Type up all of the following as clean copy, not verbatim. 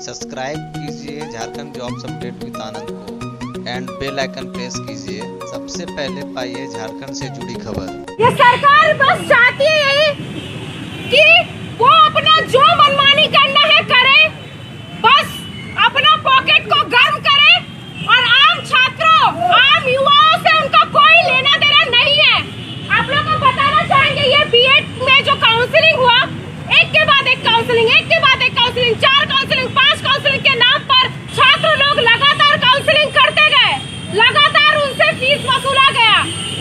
Subscribe कीजिए Jharkhand jobs update with आनंद को and bell icon press कीजिए। सबसे पहले पाइए झारखंड से जुड़ी खबर। ये सरकार बस चाहती है कि वो अपना जो मनमानी करना है करे, बस अपना पॉकेट को गर्म करे और आम छात्रों, आम युवाओं से उनका कोई लेना देना नहीं है। आप लोगों को बताना चाहेंगे ये बीएड में जो काउंसलिंग हुआ, एक के बाद एक काउंसलिंग, एक के बाद एक काउंसलिंग, 4 काउंसलिंग, 5 काउंसलिंग के नाम पर छात्र लोग लगातार काउंसलिंग करते गए, लगातार उनसे फीस वसूला गया।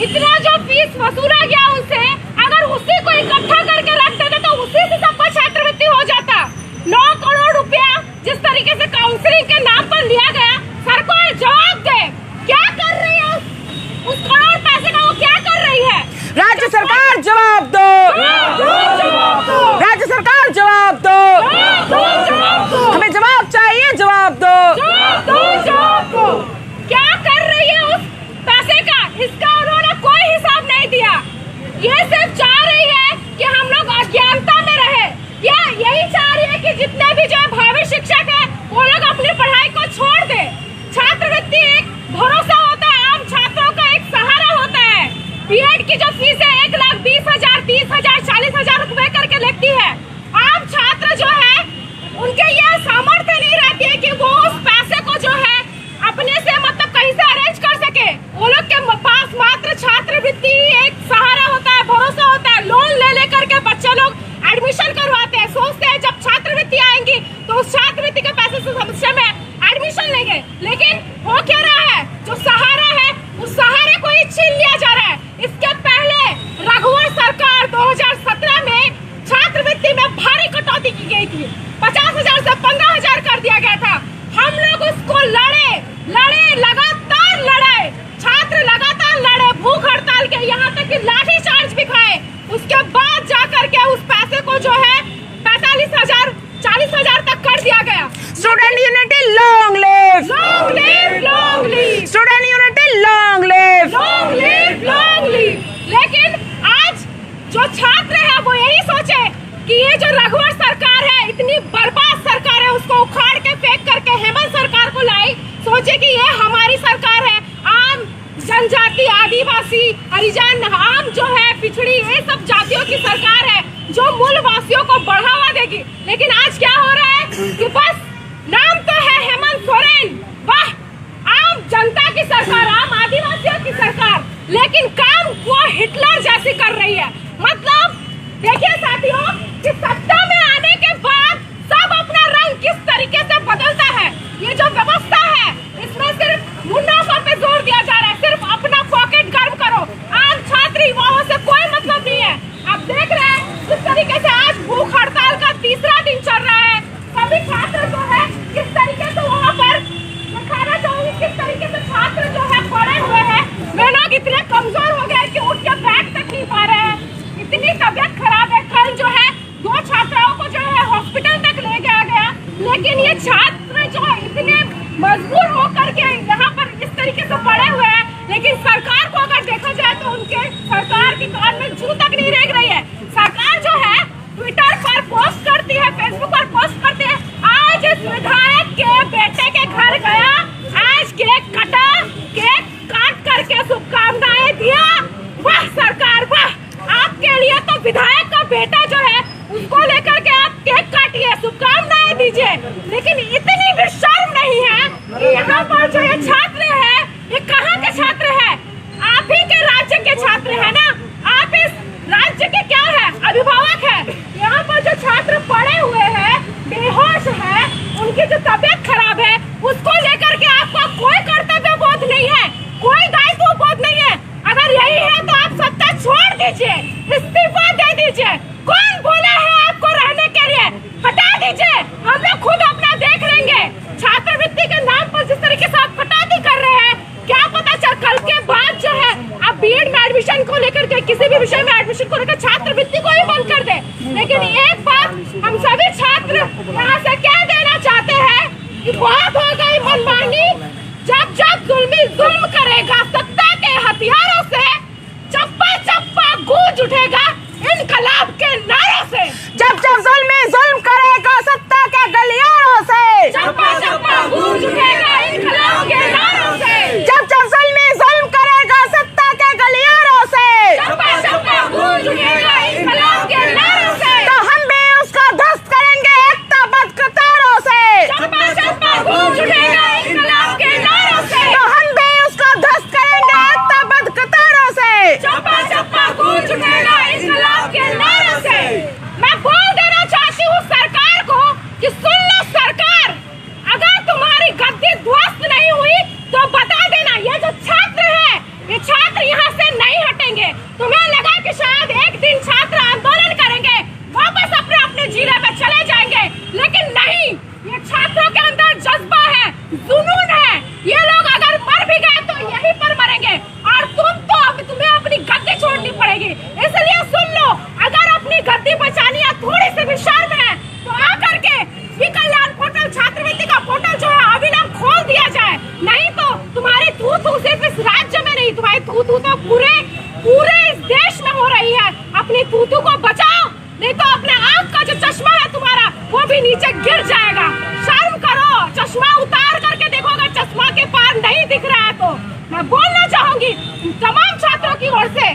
इतना जो फीस वसूला गया उनसे, अगर उसी को इकट्ठा करके रख देते तो उसी से सबका छात्रवृत्ति हो जाता। 9 करोड़ रुपया जिस तरीके से काउंसलिंग के नाम पर लिया गया, सरकार जवाब दे, क्या कर रही है उस करोड़ पैसे का, वो क्या कर रही है? राज्य सरकार जवाब दो, राज्य सरकार जवाब दो, हमें जवाब चाहिए, जवाब दो, जवाब दो। क्या कर रही है उस पैसे का, इसका उन्होंने कोई हिसाब नहीं दिया। ये सिर्फ चाह रही है कि हम लोग अज्ञानता में रहे, या यही चाह रही है कि जितने भी जो भावी शिक्षक है वो लोग अपनी पढ़ाई को छोड़ दे। छात्रवृत्ति एक भरोसा होता है, आम छात्रों का एक सहारा होता है। बीएड की जो फीस है 1,20,000, 30,000, 40,000 रुपए करके लगती है। आम छात्र जो है उनके ये सामर्थ्य नहीं रहती है कि वो उस पैसे को जो है अपने से मतलब कहीं से अरेंज कर सके। वो लोग के पास मात्र छात्रवृत्ति एक सहारा होता है, भरोसा होता है। लोन ले लेकर के बच्चे लोग एडमिशन करवाते हैं, सोचते हैं जब छात्रवृत्ति आएंगी तो उस छात्रवृत्ति के पैसे से भविष्य में एडमिशन लेंगे। लेकिन हो क्या रहा है, जो सहारा है उस सहारे को ही छीन लिया जा रहा है। इसके पहले रघुवर सरकार 2017 में छात्रवृत्ति में भारी कटौती की गई थी, 50,000 से 15,000 कर दिया गया था। हम लोग उसको लड़े, लगातार लड़े, छात्र लगातार लड़े, भूख हड़ताल के, यहाँ तक कि लाठी चार्ज भी खाए। उसके बाद जाकर के उस पैसे को जो है 45,000, 40,000 तक कर दिया गया। Student unity long live, long live, long live, student unity long live, long live, long live. लेकिन आज जो छात्र है वो यही सोचे कि ये जो रघुवर सरकार है, इतनी बर्बाद सरकार है, उसको उखाड़ के फेंक करके हेमंत सरकार को लाई। सोचे कि ये हमारी सरकार है, आम जनजाति, आदिवासी, हरिजन, आम जो है पिछड़ी, ये सब जातियों की सरकार है जो मूलवासियों को बढ़ावा देगी। लेकिन आज क्या हो रहा है कि बस नाम तो है हेमंत सोरेन, वाह, आम जनता की सरकार, आम आदिवासियों की सरकार, लेकिन काम वो हिटलर जैसी कर रही है। मतलब देखिए साथियों कि सत्ता में आने के बाद सब अपना रंग किस तरीके से बदलता है। ये जो व्यवस्था है इसमें सिर्फ मुनाफा पे जोर दिया जा रहा है, सिर्फ अपना पॉकेट गर्म करो। आम छात्र युवाओं से कोई मतलब नहीं है। आप देख रहे हैं किस तरीके से आज भूख हड़ताल का 3रा दिन चल रहा है। सभी छात्र जो है किस तरीके से वहाँ पर दिखाना चाहूंगी, किस तरीके से छात्र जो है पड़े हुए हैं। वे लोग इतने कमजोर हो गए कि उठ के बैठ तक नहीं पा रहे हैं, इतनी तबियत खराब है। कल जो है 2 छात्राओं को जो है हॉस्पिटल तक ले गया। लेकिन ये छात्र जो है इतने मजबूर होकर के यहाँ पर इस तरीके से पड़े हुए हैं। लेकिन सरकार को अगर देखा जाए तो उनके सरकार की कान में जू तक नहीं रेंग रही है। सरकार जो है ट्विटर पर पोस्ट करती है, फेसबुक पर पोस्ट करती है, आज इस विधायक के बेटे के घर गया, आज केक कटा, केक काट करके शुभकामनाएं दिया। वाह सरकार, वाह, आपके लिए तो विधायक का बेटा जो है उसको लेकर के आप केक काटिए, शुभकामनाएं दीजिए। लेकिन इतनी भी शर्म नहीं है कि यहाँ पर जो ये छात्र है, ये कहाँ के छात्र है? आप ही के राज्य के छात्र है ना, आप इस राज्य के क्या है, अभिभावक है। यहाँ पर जो छात्र पड़े हुए हैं, बेहोश है, उनकी जो तबियत खराब है, उसको लेकर के आपका कोई कर्तव्य बोध नहीं है, कोई दायित्व बोध नहीं है। अगर यही है तो आप सत्ता छोड़ दीजिए, इस्तीफा दे दीजिए। कौन बोला है आपको रहने के लिए? हटा दीजिए, हम लोग खुद अपना देख लेंगे। छात्रवृत्ति के नाम पर जिस तरीके से आप कटौती कर रहे हैं, क्या पता चल कल के बाद जो है आप बीएड में एडमिशन को लेकर के, किसी भी विषय में एडमिशन को लेकर छात्रवृत्ति को ही बंद कर दे। लेकिन एक बात हम सभी छात्र यहाँ से कह देना चाहते हैं कि बहुत हो गई मनमानी। जब जब जुल्मी जुल्म करेगा सत्ता के हथियारों से, चप्पा चप्पा गूंज उठेगा इनकलाब के नारों से। जब जब जुल्मी जुल्म करेगा सत्ता के गलियारों से, जुनून है। ये लोग अगर मर भी गए तो यहीं पर मरेंगे और तुम्हें अपनी गद्दी छोड़नी पड़ेगी। इसलिए सुन लो, अगर अपनी गद्दी बचानी है, थोड़ी सी भी शर्म है तो आकर के ई कल्याण पोर्टल छात्रवृत्ति का पोर्टल जो है अविलंब खोल दिया जाए। नहीं तो तुम्हारी थू सिर्फ इस राज्य में नहीं, तुम्हारी थू तो पूरे इस देश में हो रही है। अपनी थू को बचाओ, नहीं तो अपने आंख का जो चश्मा है तुम्हारा वो भी नीचे गिर जाएगा। शर्म करो, चश्मा उतार करके देखो, अगर चश्मा के पार नहीं दिख रहा है तो। मैं बोलना चाहूंगी तमाम छात्रों की ओर से,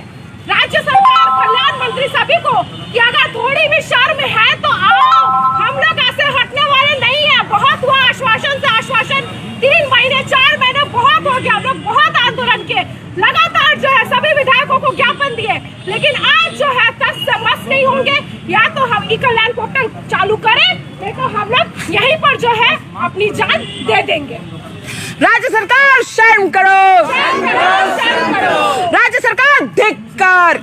राज्य सरकार, कल्याण मंत्री सभी को, कि अगर थोड़ी भी शर्म है तो आओ। हम लोग ऐसे हटने वाले नहीं है। बहुत हुआ आश्वासन से आश्वासन, 3 महीने 4 महीने बहुत हो गया। हम लोग बहुत आंदोलन किए, लगातार जो है सभी विधायकों को ज्ञापन दिए, लेकिन आज जो है तस से मस नहीं होंगे। या तो हम ई कल्याण पोर्टल चालू करें, नहीं तो हम लोग यहीं पर जो है अपनी जान दे देंगे। राज्य सरकार शर्म करो, शर्म करो। राज्य सरकार धिक्कार,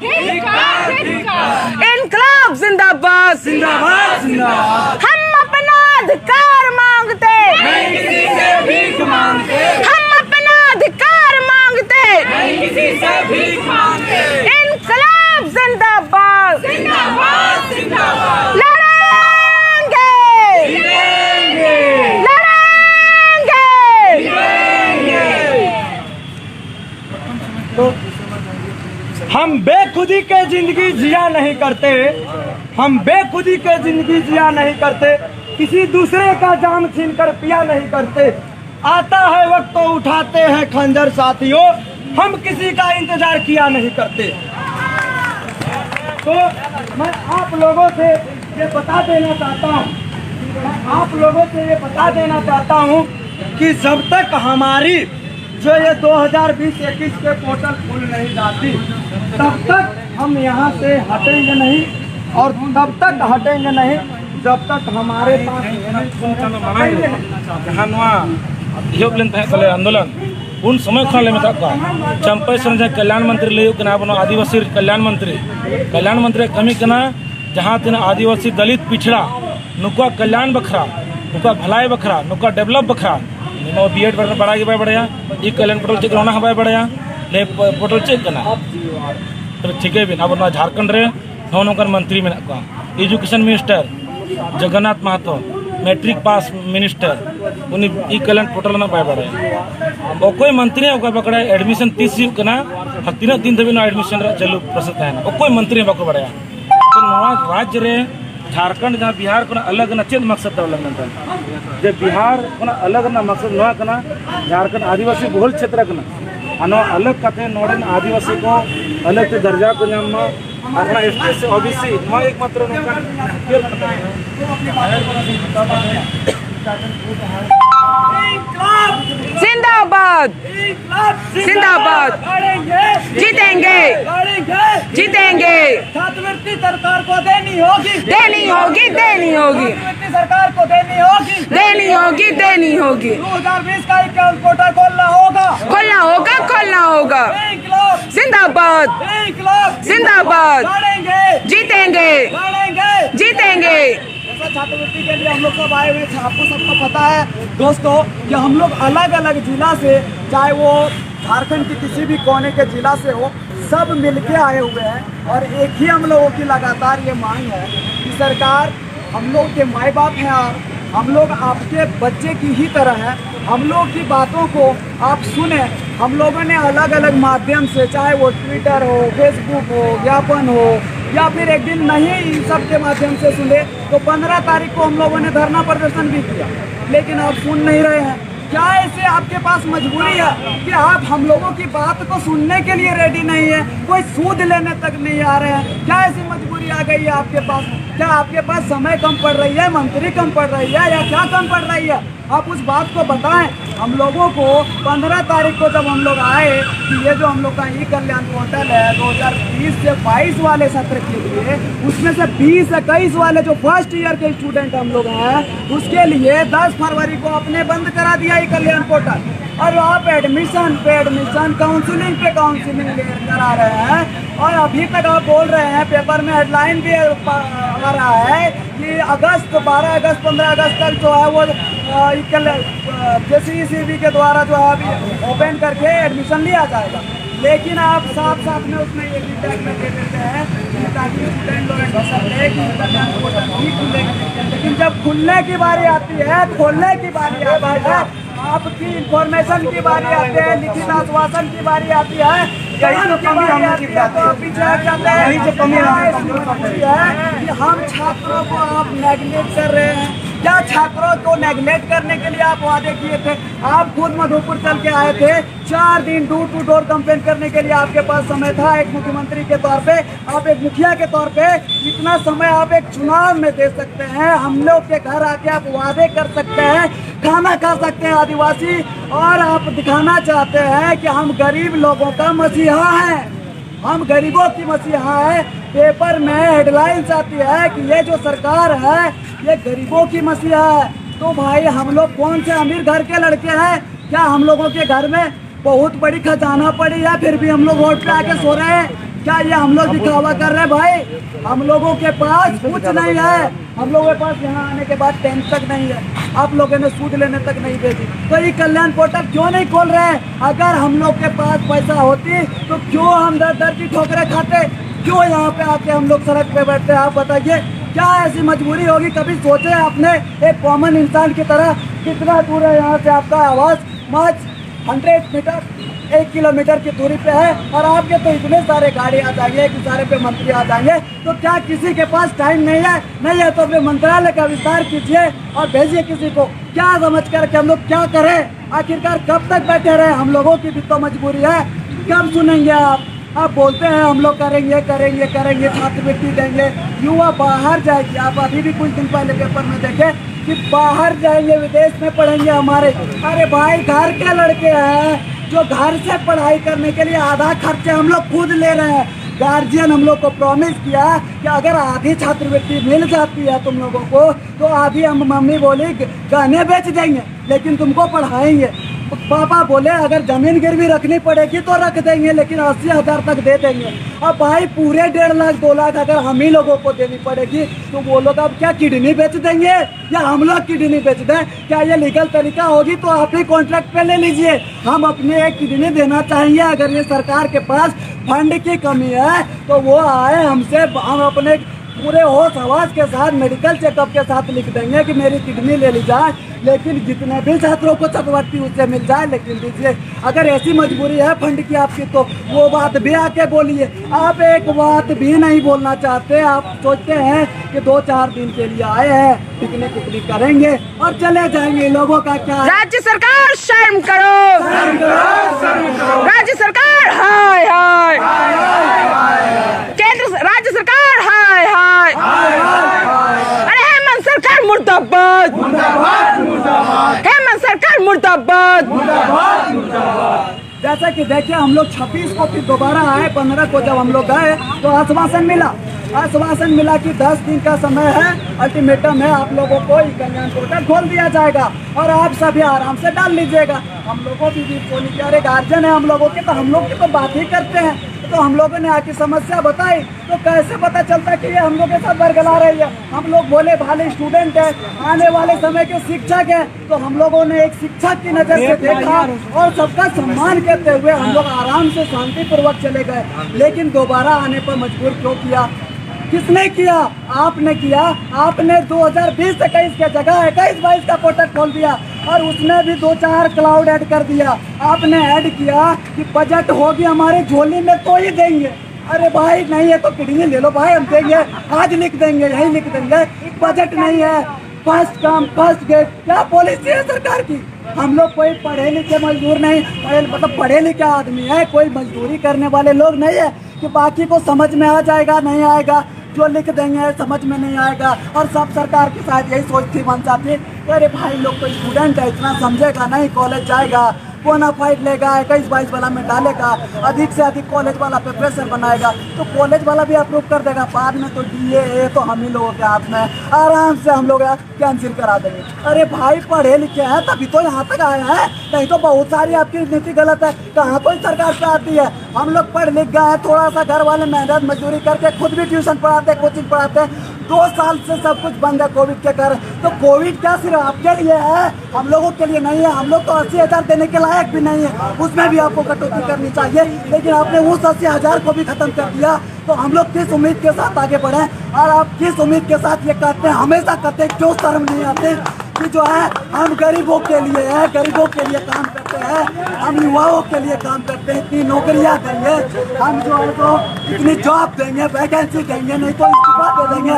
इनकलाब जिंदाबाद, जिंदाबाद जिंदाबाद। हम अपना अधिकार मांगते, नहीं किसी से भीख मांगते, हम अपना अधिकार मांगते, नहीं किसी से भीख मांगते। इनकलाब जिंदाबाद, जिंदाबाद जिंदाबाद। लड़ेंगे, जीतेंगे, लड़ेंगे। तो हम बेखुदी के जिंदगी जिया नहीं करते, हम बेखुदी के जिंदगी जिया नहीं करते, किसी दूसरे का जान छीन कर पिया नहीं करते। आता है वक्त तो उठाते हैं खंजर साथियों, हम किसी का इंतजार किया नहीं करते। तो मैं आप लोगों से ये बता देना चाहता हूँ, कि जब तक हमारी जो ये 2020-21 के पोर्टल खुल नहीं जाती, तब तक हम यहाँ से हटेंगे नहीं, और तब तक हटेंगे नहीं जब तक हमारे पास आंदोलन उन समय खाले में चंपा संजय कल्याण मंत्री ले आदिवासी कल्याण मंत्री कमी करना जहाँ तीन आदिवासी दलित पिछड़ा नुका कल्याण बखरा, नुका भलाई बखरा, नुका डेवलप बखरा बीएड बड़ा के बढ़िया ई कल्याण पोर्टल चेक रोना हबाई बढ़िया ले पोर्टल चेक करना तो ठीक है। अब झारखंड रे नौकर मंत्री में education minister Jagannath Mahato, matric pass minister उन ई कल्याण पोर्टल ना पाए बढ़िया कोई मंत्री पकड़ा एडमिशन 30 तीन दिन धबी एडमिशन चालू प्रोसेस है, कोई मंत्री बाको बढ़िया। तो राज्य रे झारखंड जहाँ बिहार को अलग ना चेत मकसद जो बिहार को अलग ना मकसद नवा कना झारखंड आदिवासी बहुल क्षेत्र कना अलग कथे नोड़न आदिवासी को अलग दर्जा को नाम अपना एसटी से ओबीसी एकमात्र जिंदाबाद, जिंदाबाद। जीतेंगे, जीतेंगे। छात्रवृत्ति सरकार को देनी होगी, देनी होगी, देनी होगी, छात्रवृत्ति सरकार को देनी होगी, देनी होगी, देनी होगी। 2020 का कोटा खोलना होगा, खोलना होगा, खोलना होगा। इंकलाब जिंदाबाद, इंकलाब जिंदाबाद। लड़ेंगे, जीतेंगे, लड़ेंगे, जीतेंगे। ऐसा छात्रवृत्ति के लिए हम लोग सब आए हुए हैं। आपको सबको पता है दोस्तों कि हम लोग अलग अलग जिला से, चाहे वो झारखंड के किसी भी कोने के जिला से हो, सब मिलके आए हुए हैं और एक ही हम लोगों की लगातार ये मांग है कि सरकार, हम लोग के माई बाप हैं आप, हम लोग आपके बच्चे की ही तरह हैं, हम लोग की बातों को आप सुने। हम लोगों ने अलग अलग माध्यम से, चाहे वो ट्विटर हो, फेसबुक हो, ज्ञापन हो, या फिर एक दिन नहीं इन सब के माध्यम से सुने, तो 15 तारीख को हम लोगों ने धरना प्रदर्शन भी किया, लेकिन आप सुन नहीं रहे हैं। क्या ऐसे आपके पास मजबूरी है कि आप हम लोगों की बात को सुनने के लिए रेडी नहीं है, कोई सूद लेने तक नहीं आ रहे हैं? क्या ऐसी मजबूरी आ गई है आपके पास? क्या आपके पास समय कम पड़ रही है, मंत्री कम पड़ रही है, या क्या कम पड़ रही है? आप उस बात को बताएं हम लोगों को। 15 तारीख को जब हम लोग आए कि ये जो हम लोग का ई कल्याण पोर्टल है 2020 से 22 वाले सत्र के लिए, उसमें से 20-21 वाले जो फर्स्ट ईयर के स्टूडेंट हम लोग हैं, उसके लिए 10 फरवरी को आपने बंद करा दिया ई कल्याण पोर्टल। और आप एडमिशन पे एडमिशन, काउंसलिंग पे काउंसलिंग करा रहे हैं, और अभी तक आप बोल रहे हैं, पेपर में हेडलाइन भी आ रहा है कि कि अगस्त 12 अगस्त 15 अगस्त तक जो है वो JCECB के द्वारा जो है अभी ओपन करके एडमिशन लिया जाएगा। लेकिन आप साथ साथ में उसमें ये भी टैग में दे देते हैं कि ताकि स्टूडेंट लोग एडमिशन ले कि कल्याण पोर्टल भी खुलेगा। लेकिन जब खुलने की बारी आती है, खोलने की बारी आती है, आपकी इंफॉर्मेशन की बारी आती है, लिखित आश्वासन की बारी आती है, यही तो कमी तो पीछे हट जाते हैं। यही जो कमी है कि हम छात्रों को आप नेगलेक्ट कर रहे हैं। क्या छात्रों को नेगलेक्ट करने के लिए आप वादे किए थे? आप खुद मधुपुर चल के आए थे, 4 दिन डोर टू डोर कंपेन करने के लिए आपके पास समय था। एक मुख्यमंत्री के तौर पे, आप एक मुखिया के तौर पे इतना समय आप एक चुनाव में दे सकते हैं। हम लोग के घर आके आप वादे कर सकते हैं, खाना खा सकते हैं आदिवासी, और आप दिखाना चाहते हैं कि हम गरीब लोगों का मसीहा हैं, हम गरीबों की मसीहा है। पेपर में हेडलाइंस आती है कि ये जो सरकार है ये गरीबों की मसीहा है। तो भाई हम लोग कौन से अमीर घर के लड़के हैं? क्या हम लोगों के घर में बहुत बड़ी खजाना पड़ी है फिर भी हम लोग रोड पे आके सो रहे हैं? क्या ये हम लोग दिखावा कर रहे हैं? भाई हम लोगों के पास कुछ नहीं है, हम लोगों के पास यहाँ आने के बाद टेंट तक नहीं है, आप लोगों ने सूद लेने तक नहीं भेजी। तो ये कल्याण पोर्टल क्यों नहीं खोल रहे हैं? अगर हम लोग के पास पैसा होती तो क्यों हम दर दर की ठोकरें खाते? क्यों यहाँ पे आके हम लोग सड़क पे बैठते? आप बताइए, क्या ऐसी मजबूरी होगी? कभी सोचे आपने एक कॉमन इंसान की तरह? कितना दूर है यहाँ से आपका आवास? महज 100 मीटर, 1 किलोमीटर की दूरी पे है, और आपके तो इतने सारे गाड़ी आ जाएंगे कि सारे पे मंत्री आ जाएंगे। तो क्या किसी के पास टाइम नहीं है? नहीं है तो अपने मंत्रालय का विस्तार कीजिए और भेजिए किसी को। क्या समझ कर कि हम लोग क्या करें? आखिरकार कब तक बैठे रहे? हम लोगों की भी तो मजबूरी है। कब सुनेंगे आप बोलते हैं हम लोग करेंगे करेंगे करेंगे, छात्रवृत्ति देंगे, युवा बाहर जाएगी। आप अभी भी कुछ दिन पहले पेपर में देखे कि बाहर जाएंगे, विदेश में पढ़ेंगे हमारे। अरे भाई घर के लड़के हैं जो घर से पढ़ाई करने के लिए आधा खर्चे हम लोग खुद ले रहे हैं। गार्जियन हम लोग को प्रॉमिस किया कि अगर आधी छात्रवृत्ति मिल जाती है तुम लोगों को तो आधी हम, मम्मी बोली गहने बेच देंगे लेकिन तुमको पढ़ाएंगे। पापा बोले अगर जमीन गिरवी रखनी पड़ेगी तो रख देंगे लेकिन 80,000 तक दे देंगे। अब भाई पूरे 1.5 लाख 2 लाख अगर हम ही लोगों को देनी पड़ेगी तो वो लोग अब क्या किडनी बेच देंगे या हम लोग किडनी बेच दें? क्या ये लीगल तरीका होगी? तो आप ही कॉन्ट्रैक्ट पे ले लीजिए, हम अपने एक किडनी देना चाहेंगे। अगर ये सरकार के पास फंड की कमी है तो वो आए हमसे, हम अपने पूरे होश हवास के साथ मेडिकल चेकअप के साथ लिख देंगे कि मेरी किडनी ले ली जाए, लेकिन जितने भी छात्रों को छात्रवृत्ति उससे मिल जाए लेकिन दीजिए। अगर ऐसी मजबूरी है फंड की आपकी तो वो बात भी आके बोलिए। आप एक बात भी नहीं बोलना चाहते, आप सोचते हैं कि 2-4 दिन के लिए आए हैं, पिकनिक पिकनिक करेंगे और चले जाएंगे। लोगों का क्या? राज्य सरकार शर्म करो, राज्य सरकार हाय हाय, केंद्र राज्य सरकार हाय हाय, अरे हेमंत सरकार मुर्दाबाद, हेमंत सरकार मुर्दाबाद। जैसा कि देखिए हम लोग 26 को फिर दोबारा आए, 15 को जब हम लोग गए तो आश्वासन मिला कि 10 दिन का समय है, अल्टीमेटम है, आप लोगों को कल्याण पोर्टल खोल दिया जाएगा और आप सभी आराम से डाल लीजिएगा। हम लोगों की भी बोली कि अरे गार्जियन है हम लोगों के, तो हम लोग की तो बात ही करते हैं। तो हम लोगों ने आके समस्या बताई तो कैसे पता चलता कि ये हम लोग के साथ बरगला रही है? हम लोग बोले भाले स्टूडेंट है, आने वाले समय के शिक्षक है, तो हम लोगों ने एक शिक्षक की नजर से देखा और सबका सम्मान करते हुए हम लोग आराम से शांतिपूर्वक चले गए। लेकिन दोबारा आने पर मजबूर क्यों किया? किसने किया? आपने किया। आपने 2020 से 21 के जगह 21-22 का पोर्टल खोल दिया और उसमें भी 2-4 क्लाउड ऐड कर दिया। आपने ऐड किया कि बजट होगी हमारे झोली में तो ही देंगे। अरे भाई नहीं है तो किडनी ले लो भाई, हम देंगे, आज लिख देंगे, यही लिख देंगे। बजट नहीं है, फर्स्ट कम फर्स्ट गेट, क्या पॉलिसी है सरकार की? हम लोग कोई पढ़े लिखे मजदूर नहीं, मतलब पढ़े लिखे आदमी है, कोई मजदूरी करने वाले लोग नहीं है कि बाकी को समझ में आ जाएगा नहीं आएगा, जो लिख देंगे समझ में नहीं आएगा। और सब सरकार के साथ यही सोच थी, मनसा थी, अरे भाई लोग कोई स्टूडेंट है, इतना समझेगा नहीं, कॉलेज जाएगा, बोनाफाइड लेगा, 21-22 वाला में डालेगा, अधिक से अधिक कॉलेज वाला पे प्रेशर बनाएगा तो कॉलेज वाला भी अप्रूव कर देगा। बाद में तो DA तो हम ही लोगों के हाथ में, आराम से हम लोग कैंसिल करा देंगे। अरे भाई पढ़े लिखे हैं तभी तो यहाँ तक आए हैं, नहीं तो बहुत सारी आपकी नीति गलत है। कहाँ कोई सरकार से आती है? हम लोग पढ़ लिख गए हैं, थोड़ा सा घर वाले मेहनत मजदूरी करके खुद भी ट्यूशन पढ़ाते, कोचिंग पढ़ाते, 2 साल से सब कुछ बंद है कोविड के कारण। तो कोविड क्या सिर्फ आपके लिए है, हम लोगों के लिए नहीं है। हम लोग तो 80,000 देने के लायक भी नहीं है, उसमें भी आपको कटौती करनी चाहिए। लेकिन आपने उस 80,000 को भी खत्म कर दिया। तो हम लोग किस उम्मीद के साथ आगे बढ़े, और आप किस उम्मीद के साथ ये करते हैं, हमेशा करते हैं, क्यों शर्म नहीं आते कि जो है हम गरीबों के लिए है, गरीबों के लिए काम करते हैं, हम युवाओं के लिए काम करते हैं, इतनी नौकरियां देंगे, हम जो है तो इतनी जॉब देंगे, वैकेंसी देंगे, नहीं तो इस्तीफा दे देंगे,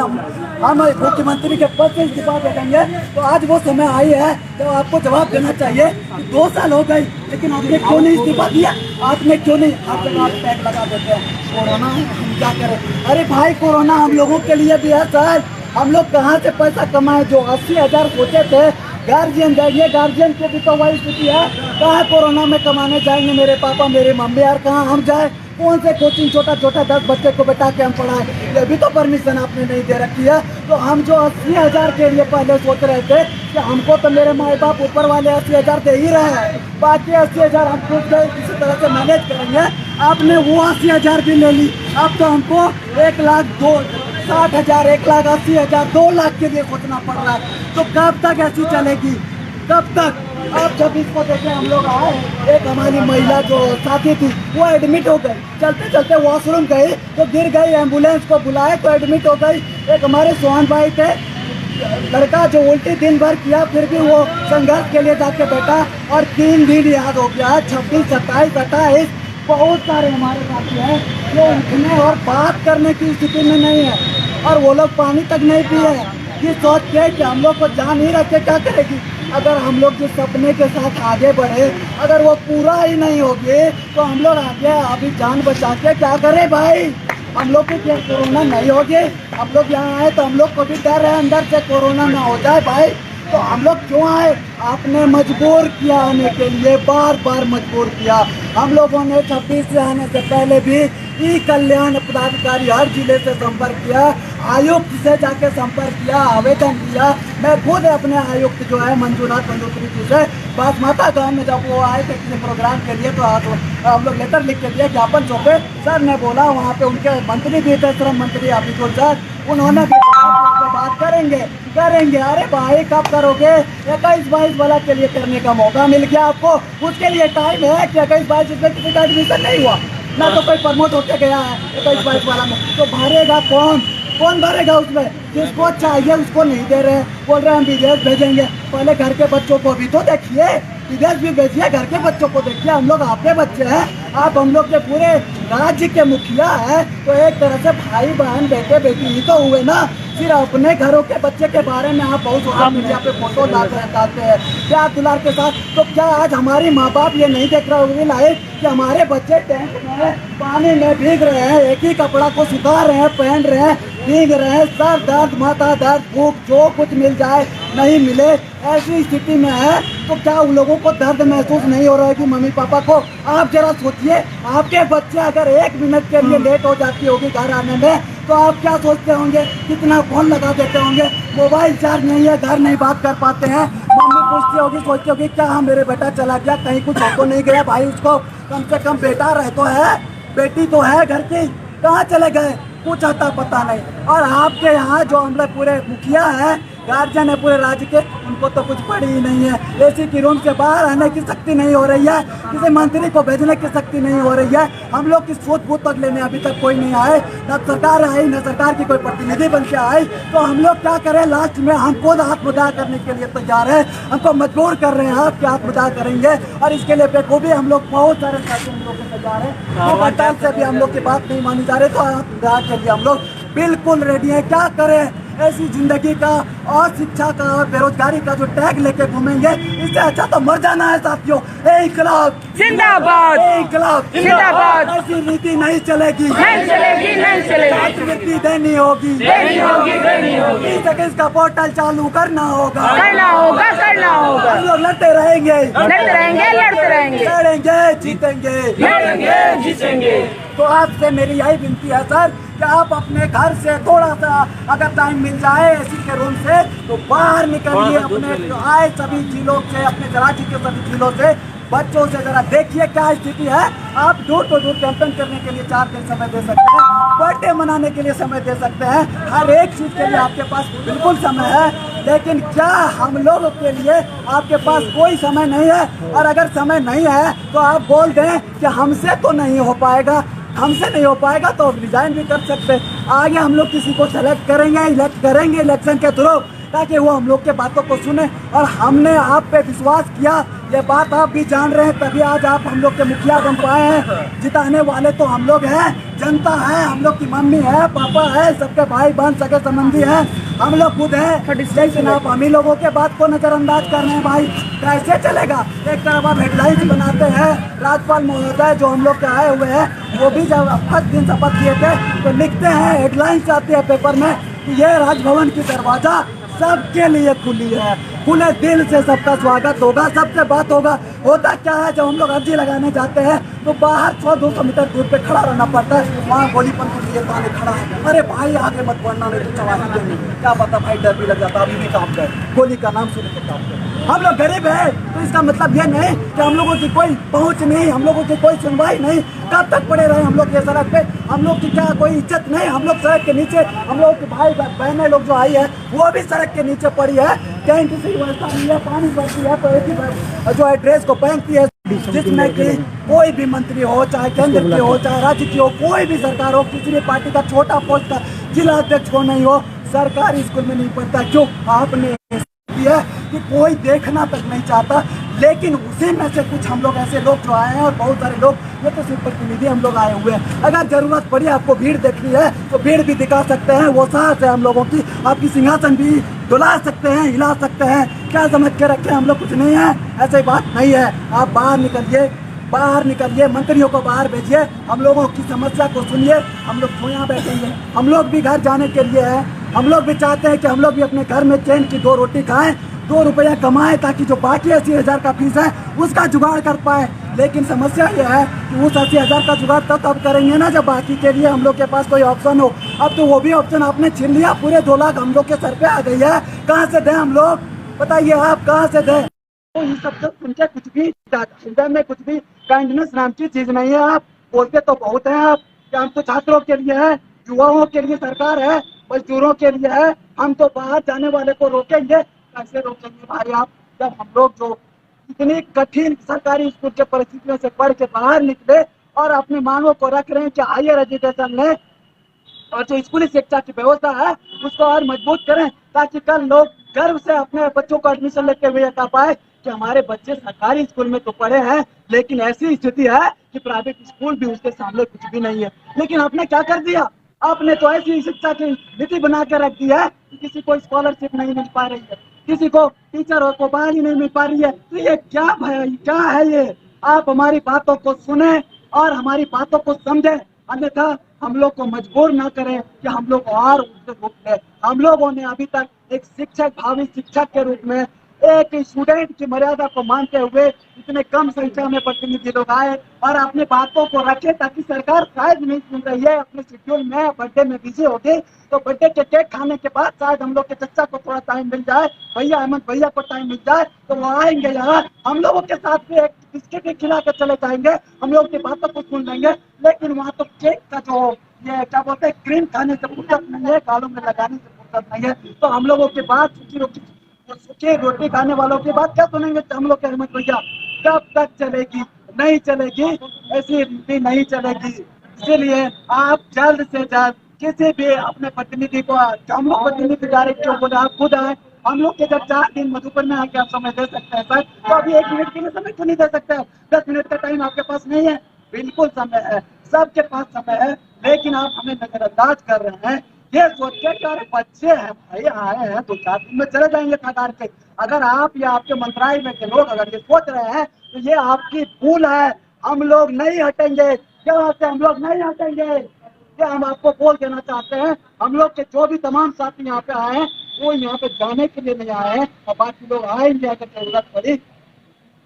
हम मुख्यमंत्री के पद से इस्तीफा दे देंगे। तो आज वो समय आई है तो आपको जवाब देना चाहिए कि 2 साल हो गए लेकिन आपने क्यों नहीं इस्तीफा दिया, आपने क्यों नहीं, आप जब आप टैग लगा देते हैं कोरोना है हम क्या करें। अरे भाई कोरोना हम लोगों के लिए भी है सर, हम लोग कहाँ से पैसा कमाए। जो 80,000 सोचे थे गार्जियन जाइए, गार्जियन की भी तो वही स्थिति है, कहाँ कोरोना में कमाने जाएंगे मेरे पापा मेरे मम्मी, यार कहाँ हम जाए, कौन से कोचिंग छोटा छोटा 10 बच्चे को बैठा के हम पढ़ाएं, ये भी तो परमिशन आपने नहीं दे रखी है। तो हम जो 80,000 के लिए पहले सोच रहे थे कि हमको तो मेरे माँ बाप ऊपर वाले 80,000 दे ही रहे हैं, बाकी 80,000 हम खुद से किसी तरह से मैनेज करेंगे। आपने वो 80,000 भी ले ली, अब तो हमको 1,60,000, 1,80,000, 2 लाख के लिए सोचना पड़ रहा है। तो कब तक ऐसी चलेगी, कब तक। अब जब इसको देखे हम लोग आए, एक हमारी महिला जो साथी थी वो एडमिट हो गई, चलते चलते वॉशरूम गई तो गिर गई, एम्बुलेंस को बुलाए तो एडमिट हो गई। एक हमारे सोहन भाई थे लड़का जो उल्टी दिन भर किया, फिर भी वो संघर्ष के लिए जाके बैठा और 3 दिन याद हो गया, 26, 27, 28, बहुत सारे हमारे साथी हैं जो उठने और बात करने की स्थिति में नहीं है, और वो लोग पानी तक नहीं पिए हैं। ये सोच के कि हम लोग को जान ही रखे क्या करेगी। अगर हम लोग जिस सपने के साथ आगे बढ़े अगर वो पूरा ही नहीं होगी तो हम लोग आगे अभी जान बचा के क्या करें भाई। हम लोग को क्या कोरोना नहीं होगी, हम लोग यहाँ आए तो हम लोग को भी डर है अंदर से कोरोना ना हो जाए भाई। तो हम लोग क्यों आए, आपने मजबूर किया आने के लिए, बार बार मजबूर किया। हम लोगों ने 26 से आने से पहले भी ई कल्याण पदाधिकारी हर जिले से संपर्क किया, आयुक्त से जाके संपर्क किया, आवेदन किया। मैं खुद अपने आयुक्त जो है मंजूनाथ मंजूत्री जी से बासमाता गांव में जब वो आए थे किसी प्रोग्राम के लिए तो हम लोग लेटर लिख के दिए, ज्ञापन सौंपे। सर ने बोला वहाँ पे उनके मंत्री भी थे, श्रम मंत्री अभिषेक सर, उन्होंने भी बात करेंगे। अरे भाई कब करोगे, 21-22 वाला के लिए करने का मौका मिल गया आपको, उसके लिए टाइम है कि 21-22 इसमें किसी का एडमिशन नहीं हुआ ना, तो कोई प्रमोट होके गया है 21-22 वाला में, तो भरेगा कौन भरेगा उसमें, जिसको चाहिए उसको नहीं दे रहे, बोल रहे हम विदेश भेजेंगे। पहले घर के बच्चों को भी तो देखिए, विदेश भी भेजिए, घर के बच्चों को देखिए। हम लोग आपके बच्चे हैं, आप हम लोग के पूरे राज्य के मुखिया हैं, तो एक तरह से भाई बहन बेटे बेटी ही तो हुए ना। सिर्फ अपने घरों के बच्चे के बारे में आप बहुत सोशल मीडिया पे फोटो डालते हैं प्यार दुलार के साथ, तो क्या आज हमारी माँ बाप ये नहीं देख रहे होंगे लाइव कि हमारे बच्चे टैंक में पानी में भीग रहे हैं, एक ही कपड़ा को सुखा रहे हैं, पहन रहे हैं, भीग रहे हैं, सर दर्द माथा दर्द भूख जो कुछ मिल जाए नहीं मिले ऐसी स्थिति में है। तो क्या उन लोगों को दर्द महसूस नहीं हो रहा है कि मम्मी पापा को। आप जरा सोचिए, आपके बच्चे अगर 1 मिनट के लिए लेट हो जाती होगी घर आने में तो आप क्या सोचते होंगे, कितना फोन लगा देते होंगे, मोबाइल चार्ज नहीं है, घर नहीं बात कर पाते हैं, मम्मी पूछती होगी सोचती होगी क्या मेरे बेटा चला गया, कहीं कुछ हो तो नहीं गया भाई, उसको कम से कम बेटा रह तो है, बेटी तो है घर की, कहाँ चले गए, कुछ आता पता नहीं। और आपके यहाँ जो हम लोग पूरे मुखिया हैं, गार्जियन है पूरे राज्य के, उनको तो कुछ पड़ी ही नहीं है। एसी की रूम से बाहर आने की शक्ति नहीं हो रही है, किसी मंत्री को भेजने की शक्ति नहीं हो रही है। हम लोग की सोच बूथ तक लेने अभी तक कोई नहीं आए, न सरकार आई न सरकार की कोई प्रतिनिधि बन के आए। तो हम लोग क्या करें, लास्ट में हम खुद आत्मदाह करने के लिए तैयार है, हमको मजबूर कर रहे हैं आप कि आत्मदाह करेंगे, और इसके लिए बेखूबी हम लोग बहुत सारे साथी हम लोग को तैयार है। पटाल से भी हम लोग की बात नहीं मानी जा रही, तो आत्मदाह के लिए हम लोग बिल्कुल रेडी है। क्या करें, ऐसी जिंदगी का और शिक्षा का और बेरोजगारी का जो टैग लेके घूमेंगे, इससे अच्छा तो मर जाना है साथियों। इंकलाब जिंदाबाद, इंकलाब जिंदाबाद। ऐसी नीति नहीं चलेगी, नहीं चलेगी। छात्रवृत्ति देनी होगी। इसका पोर्टल चालू करना होगा। हम लोग लड़ते रहेंगे, जीतेंगे। तो आपसे मेरी यही विनती है सर कि आप अपने घर से थोड़ा सा अगर टाइम मिल जाए एसी के रूम से तो बाहर निकलिए, अपने आए सभी जिलों से, अपने राज्य के सभी जिलों से बच्चों से जरा देखिए क्या स्थिति है। आप डोर टू डोर कैंपेन करने के लिए 4 दिन समय दे सकते हैं। बर्थडे मनाने के लिए समय दे सकते हैं, हर एक चीज के लिए आपके पास बिल्कुल समय है, लेकिन क्या हम लोगों के लिए आपके पास कोई समय नहीं है? और अगर समय नहीं है तो आप बोल दें कि हमसे तो नहीं हो पाएगा, हमसे नहीं हो पाएगा तो रिजाइन भी कर सकते। आगे हम लोग किसी को सेलेक्ट करेंगे, इलेक्ट करेंगे इलेक्शन के थ्रू, ताकि वो हम लोग के बातों को सुने। और हमने आप पे विश्वास किया, ये बात आप भी जान रहे हैं, तभी आज आप हम लोग के मुखिया बन पाए हैं। जिताने वाले तो हम लोग हैं, जनता है, हम लोग की मम्मी है, पापा है, सबके भाई बहन सगे संबंधी हैं, हम लोग खुद हैं। लेकिन आप हम ही लोगों के बात को नजरअंदाज कर रहे हैं भाई, कैसे चलेगा? एक तरफ आप हेडलाइंस बनाते हैं, राज्यपाल महोदय जो हम लोग के आए हुए हैं वो भी जब फर्स्ट दिन शपथ किए थे तो लिखते हैं, हेडलाइंस आती है पेपर में कि ये राजभवन की दरवाजा सबके लिए खुली है, खुले दिल से सबका स्वागत होगा, सबसे बात होगा। होता क्या है, जब हम लोग अर्जी लगाने जाते हैं तो बाहर 100-200 मीटर दूर पे खड़ा रहना पड़ता है, वहाँ गोली पंख लिए ताले खड़ा है, अरे भाई आगे मत बढ़ना नहीं तो चला देंगे। क्या पता भाई, डर भी लग जाता, अभी भी काम कर, गोली का नाम सुन के काम कर। हम लोग गरीब है तो इसका मतलब ये नहीं कि हम लोगों की कोई पहुँच नहीं, हम लोगों की कोई सुनवाई नहीं। कब तक पड़े रहे हम लोग ये सड़क पे? हम लोग की क्या कोई इज्जत नहीं? हम लोग सड़क के नीचे, हम लोग के भाई बहनें लोग जो आई है वो भी सड़क के नीचे पड़ी है, कहीं किसी व्यवस्था नहीं है, पानी पड़ती है तो एक ही जो है ड्रेस को पहनती है, जिसमें कि कोई भी मंत्री हो, चाहे केंद्र की हो, चाहे राज्य की हो, कोई भी सरकार हो, किसी भी पार्टी का छोटा पोस्ट का जिला अध्यक्ष को नहीं हो, सरकारी स्कूल में नहीं पढ़ता। क्यों? आपने है कि कोई देखना तक नहीं चाहता। लेकिन उसी में से कुछ हम लोग ऐसे लोग जो आए हैं, और बहुत सारे लोग, ये तो सिर्फ प्रतिनिधि हम लोग आए हुए हैं। अगर जरूरत पड़ी आपको भीड़ देखनी है तो भीड़ भी दिखा सकते हैं, वो साहस है हम लोगों की। आपकी सिंहासन भी डुला सकते हैं, हिला सकते हैं। क्या समझ के रखे हम लोग कुछ नहीं है? ऐसी बात नहीं है। आप बाहर निकलिए, बाहर निकलिए, मंत्रियों को बाहर भेजिए, हम लोगों की समस्या को सुनिए। हम लोग क्यों यहाँ बैठेंगे? हम लोग भी घर जाने के लिए है, हम लोग भी चाहते हैं कि हम लोग भी अपने घर में चैन की 2 रोटी खाएं, 2 रुपया कमाएं, ताकि जो बाकी 80,000 का फीस है उसका जुगाड़ कर पाए। लेकिन समस्या यह है कि उस 80,000 का जुगाड़ तब करेंगे ना जब बाकी के लिए हम लोग के पास कोई ऑप्शन हो। अब तो वो भी ऑप्शन आपने छीन लिया, पूरे 2 लाख हम लोग के सर पे आ गई है। कहाँ से दें हम लोग? बताइए आप, कहाँ से दें? तो ये सब सुन के कुछ भी हृदय में कुछ भी काइंडनेस नाम की चीज नहीं है। आप बोलते तो बहुत है आप कि हम तो छात्रों के लिए है, युवाओं के लिए सरकार है, मजदूरों के लिए है। हम तो बाहर जाने वाले को रोकेंगे, कैसे रोकेंगे भाई आप? जब हम लोग जो इतनी कठिन सरकारी स्कूल के परिस्थितियों से पढ़ के बाहर निकले और अपनी मांगों को रख रहे हैं कि हायर एजुकेशन लें और जो स्कूली शिक्षा की व्यवस्था है उसको और मजबूत करें, ताकि कल लोग गर्व से अपने बच्चों को एडमिशन लेते हुए कह पाए कि हमारे बच्चे सरकारी स्कूल में तो पढ़े हैं, लेकिन ऐसी स्थिति है कि प्राइवेट स्कूल भी उसके सामने कुछ भी नहीं है। लेकिन आपने क्या कर दिया? आपने तो ऐसी शिक्षा की नीति बना के रख दी है कि किसी को स्कॉलरशिप नहीं मिल पा रही है, किसी को टीचरों को बहाली नहीं मिल पा रही है। तो ये क्या भाई, क्या है ये? आप हमारी बातों को सुने और हमारी बातों को समझे, अन्यथा हम लोग को मजबूर ना करें कि हम लोग और उससे रोक लें। हम लोगों ने अभी तक एक शिक्षक, भावी शिक्षक के रूप में एक स्टूडेंट की मर्यादा को मानते हुए इतने कम संख्या में प्रतिनिधि लोग आए और अपनी बातों को रखे, ताकि सरकार शायद नहीं सुन रही है, अपने शेड्यूल में बर्थडे में बिजी हो गई, तो बर्थडे के केक खाने के बाद शायद हम लोग के चचा को थोड़ा टाइम मिल जाए, भैया अहमद भैया को टाइम मिल जाए, तो वो आएंगे यहाँ, हम लोगों के साथ भी एक बिस्किट भी खिला कर चले जाएंगे, हम लोग की बातों को सुन लेंगे। लेकिन वहाँ तो केक का जो ये क्या बोलते हैं, क्रीम खाने से फुर्सत नहीं है, गालों में लगाने से फुर्सत नहीं है। तो हम लोगों की बात सूखी रोटी खाने वालों की बात क्या सुनेंगे हम लोग के अहमद भैया? कब तक चलेगी? नहीं चलेगी, ऐसी रीति नहीं चलेगी। इसीलिए आप जल्द से जल्द किसी भी अपने प्रतिनिधि को, हम लोग प्रतिनिधि डायरेक्ट क्यों बोले, आप खुद आए। हम लोग के जब 4 दिन मधुपुर में आके आप समय दे सकते हैं सर, तो अभी 1 मिनट के लिए समय क्यों नहीं दे सकते हैं? 10 मिनट का टाइम आपके पास नहीं है? बिल्कुल समय है, सबके पास समय है, लेकिन आप हमें नजरअंदाज कर रहे हैं। ये सोच के कि अरे बच्चे हैं भाई, आए हैं 2-4 दिन में चले जाएंगे ठहर के। अगर आप या आपके मंत्रालय में के लोग अगर ये सोच रहे हैं तो ये आपकी भूल है। हम लोग नहीं हटेंगे यहाँ से, हम लोग नहीं हटेंगे, ये हम आपको बोल देना चाहते हैं। हम लोग के जो भी तमाम साथी यहाँ पे आए हैं वो यहाँ पे जाने के लिए नहीं आए हैं, और बाकी लोग आएंगे अगर जरूरत पड़ी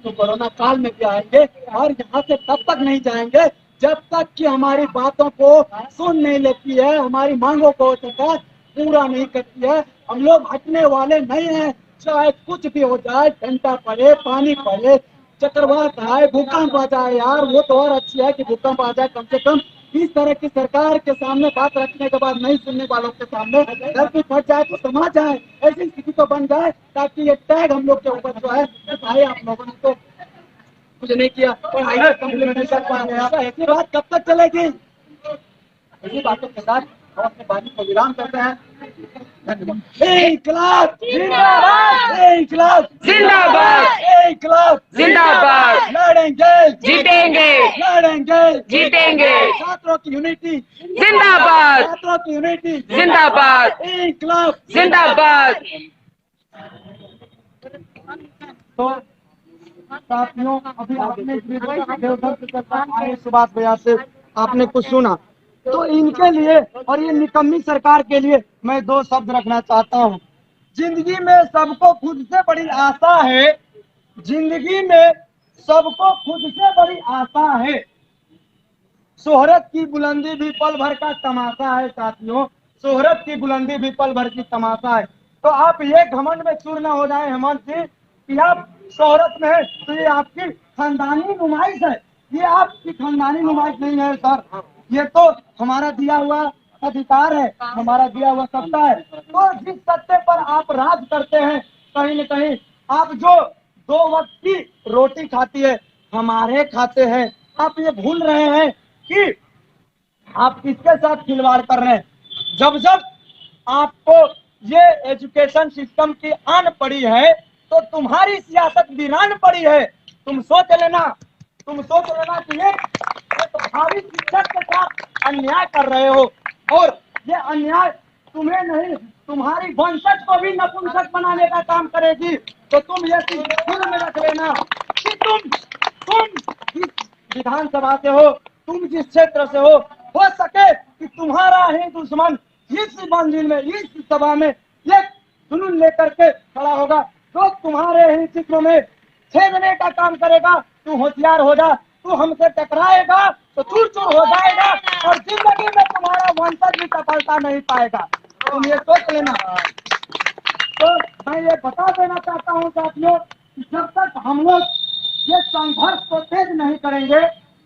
तो कोरोना काल में भी आएंगे, और यहाँ से तब तक नहीं जाएंगे जब तक कि हमारी बातों को सुन नहीं लेती है, हमारी मांगों को सरकार पूरा नहीं करती है। हम लोग हटने वाले नहीं हैं, चाहे कुछ भी हो जाए, घंटा पड़े, पानी पड़े, चक्रवात आए, भूकंप आ जाए। यार वो तो और अच्छी है कि भूकंप आ जाए, कम से कम इस तरह की सरकार के सामने बात रखने के बाद नहीं सुनने वालों के सामने घर की फट जाए तो समाज जाए, ऐसी स्थिति तो बन जाए ताकि ये टैग हम लोग के ऊपर जो है भाई आप लोगों ने तो कुछ नहीं किया, पढ़ाई कम्प्लीमेंटेशन पा गया, ऐसी बात कब तक चलेगी? इसी बातों के साथ हम अपने वाणी को विराम करते हैं। धन्यवाद। इंकलाब जिंदाबाद, इंकलाब जिंदाबाद, इंकलाब जिंदाबाद, लड़ेंगे जीतेंगे, लड़ेंगे जीतेंगे, छात्रों की यूनिटी जिंदाबाद, छात्रों की यूनिटी जिंदाबाद, इंकलाब जिंदाबाद। तो साथियों, अभी आपने सुभाष भैया से आपने कुछ सुना, तो इनके लिए और ये निकम्मी सरकार के लिए मैं दो शब्द रखना चाहता हूँ। जिंदगी में सबको खुद से बड़ी आशा है, जिंदगी में सबको खुद से बड़ी आशा है, शोहरत की बुलंदी भी पल भर का तमाशा है। साथियों, शोहरत की बुलंदी भी पल भर की तमाशा है। तो आप ये घमंड में चूर न हो जाए हेमंत जी कि आप शोहरत में है तो ये आपकी खानदानी नुमाइश है, ये आपकी खानदानी नुमाइश नहीं है सर, ये तो हमारा दिया हुआ अधिकार है, हमारा दिया हुआ सत्ता है। तो जिस सत्ते पर आप राज करते हैं, कहीं न कहीं आप जो 2 वक्त की रोटी खाती है हमारे खाते हैं, आप ये भूल रहे हैं कि आप किसके साथ खिलवाड़ कर रहे हैं। जब जब आपको ये एजुकेशन सिस्टम की आन पड़ी है तो तुम्हारी सियासत वीरान पड़ी है। तुम सोच लेना कि एक भावी शिक्षक के साथ अन्याय कर रहे हो, और ये अन्याय तुम्हें नहीं तुम्हारी वंशज को भी नपुंसक बनाने का काम करेगी। तो तुम ये चीज खुद में रख लेना कि तुम जिस विधानसभा से हो, तुम जिस क्षेत्र से हो सके कि तुम्हारा ही दुश्मन इस मंजिल में, इस सभा में ये जुनून लेकर के खड़ा होगा तो तुम्हारे ही चित्र में छेदने का काम करेगा। तू होशियार हो जा, तू हमसे टकराएगा तो चूर चूर हो जाएगा और जिंदगी में तुम्हारा वंशज भी सफलता नहीं पाएगा। तुम ये सोच लेना। तो मैं ये बता देना चाहता हूँ साथियों, जब तक हम लोग ये संघर्ष को तेज नहीं करेंगे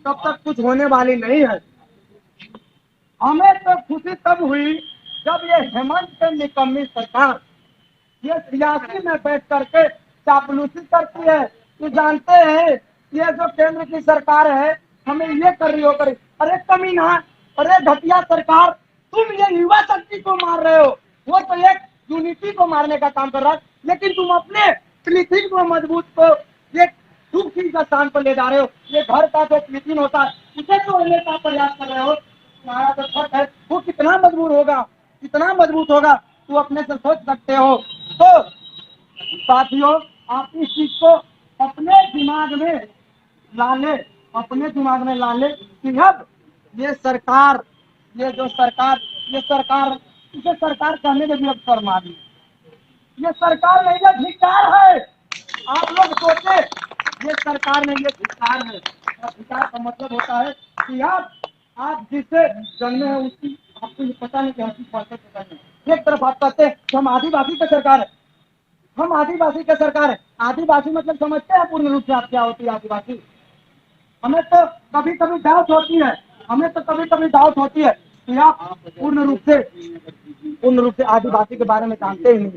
तब तक कुछ होने वाली नहीं है। हमें तो खुशी तब हुई जब ये हेमंत की निकम्मी सरकार ये सियासी में बैठ करके चापलूसी करती है। ये जानते हैं ये जो केंद्र की सरकार है हमें ये कर रही हो करी, अरे कमीना, अरे घटिया सरकार, तुम ये युवा शक्ति को मार रहे हो, वो तो एक यूनिटी को मारने का काम कर रहा है, लेकिन तुम अपने क्लिथिंग को मजबूत को ये दुखी का स्थान पर ले जा रहे हो। ये घर का जो क्लिथिंग होता है उसे तोड़ने का प्रयास कर रहे हो। तुम्हारा जो छत है वो कितना मजबूत होगा, कितना मजबूत होगा तू अपने से सोच सकते हो। तो साथियों, आप इस चीज को अपने दिमाग में ला ले, अपने दिमाग में ला ले कि अब ये सरकार, ये जो सरकार, ये सरकार, इसे सरकार कहने में भी अब शर्म आ रही है। ये सरकार नहीं, ये धिक्कार है। आप लोग सोचे ये सरकार नहीं, ये धिक्कार है। धिक्कार का मतलब होता है कि आप जिससे जन्मे हैं उसकी आपको ये पता नहीं कि हम पढ़ते हैं। एक तरफ आप कहते हैं कि हम आदिवासी का सरकार है, हम आदिवासी का सरकार है। आदिवासी मतलब समझते हैं पूर्ण रूप से आप क्या होती है आदिवासी? हमें तो कभी कभी डाउट होती है, हमें तो कभी कभी डाउट होती है कि आप पूर्ण रूप से आदिवासी के बारे में जानते ही नहीं।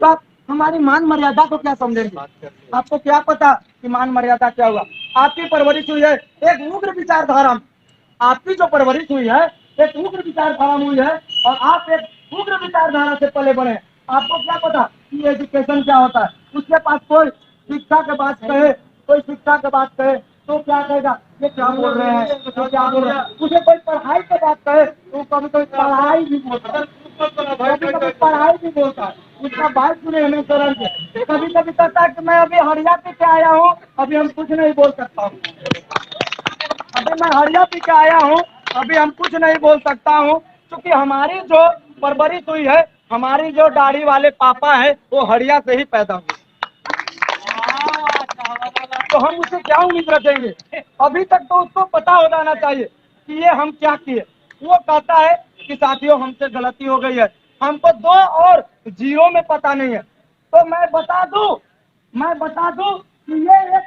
तो आप हमारी मान मर्यादा को क्या समझेंगे? आपको क्या पता कि मान मर्यादा क्या हुआ? आपकी परवरिश हुई है एक उग्र विचारधारा में, आपकी जो परवरिश हुई है एक उग्र विचारधारा में हुई है और आप एक उग्र विचारधारा से पले बढ़े। आपको क्या पता कि एजुकेशन क्या होता है? उसके पास कोई शिक्षा के बात कहे, कोई शिक्षा के बात कहे तो क्या कहेगा, ये क्या बोल रहे हैं, तो क्या बोल रहे हैं। उसे कोई पढ़ाई के बात कहे तो कभी कोई पढ़ाई भी बोलता है, कभी कभी पढ़ाई भी बोलता है। उसका बात सुने हमें शरण से, कभी कभी कहता है कि मैं अभी हरिया पी के आया हूँ, अभी हम कुछ नहीं बोल सकता हूँ, अभी मैं हरिया पी के आया हूँ, अभी हम कुछ नहीं बोल सकता हूँ, क्योंकि हमारी जो परवरिश हुई है, हमारी जो दाढ़ी वाले पापा है वो हरिया से ही पैदा हुए। तो हम उससे क्या उम्मीद रखेंगे? अभी तक तो उसको पता हो जाना चाहिए कि ये हम क्या किए। वो कहता है कि साथियों हमसे गलती हो गई है, हमको 2 और 0 में पता नहीं है। तो मैं बता दूं कि ये एक